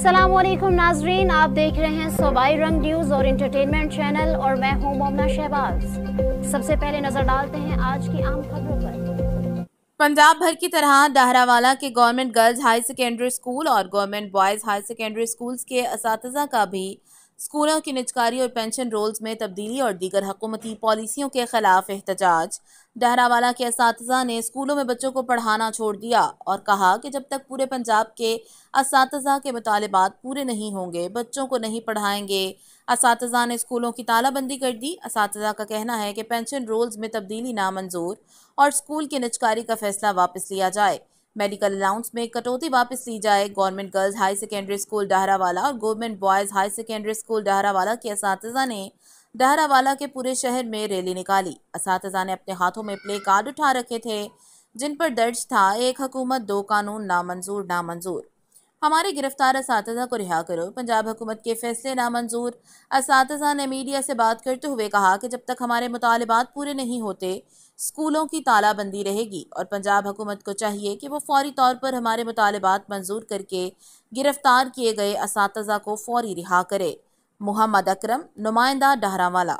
अस्सलामुअलैकुम नाजरीन, आप देख रहे हैं सूबाई रंग न्यूज़ और इंटरटेनमेंट चैनल और मैं हूं मोमना शहबाज। सबसे पहले नजर डालते हैं आज की आम खबरों पर। पंजाब भर की तरह डहरावाला के government girls high secondary school और government boys high secondary schools के असातिज़ा का भी स्कूलों की निजकारी और पेंशन रोल्स में तब्दीली और दीगर हुकूमती पॉलिसियों के खिलाफ एहतजाज। डहरावाला के असातिज़ा ने स्कूलों में बच्चों को पढ़ाना छोड़ दिया और कहा कि जब तक पूरे पंजाब के असातिज़ा के मुतालिबात पूरे नहीं होंगे बच्चों को नहीं पढ़ाएंगे। असातिज़ा ने स्कूलों की तालाबंदी कर दी। असातिज़ा का कहना है कि पेंशन रोल्स में तब्दीली नामंजूर और स्कूल की निजकारी का फैसला वापस लिया जाए। मेडिकल अलाउंस में कटौती वापस ली जाए। Government girls high secondary school Daharawala और government boys high secondary school Daharawala के असातिज़ा ने डहरावाला के पूरे शहर में रैली निकाली। असातिज़ा ने अपने हाथों में प्ले कार्ड उठा रखे थे जिन पर दर्ज था एक हुकूमत दो कानून, नामंजूर नामंजूर। हमारे गिरफ्तार असातिज़ा को रिहा करो, पंजाब हुकूमत के फैसले नामंजूर। असातिज़ा ने मीडिया से बात करते हुए कहा कि जब तक हमारे मुतालिबात पूरे नहीं होते स्कूलों की तालाबंदी रहेगी और पंजाब हुकूमत को चाहिए कि वो फौरी तौर पर हमारे मुतालिबात मंजूर करके गिरफ्तार किए गए असातिज़ा को फौरी रिहा करे। मोहम्मद अकरम, नुमाइंदा डहरावाला।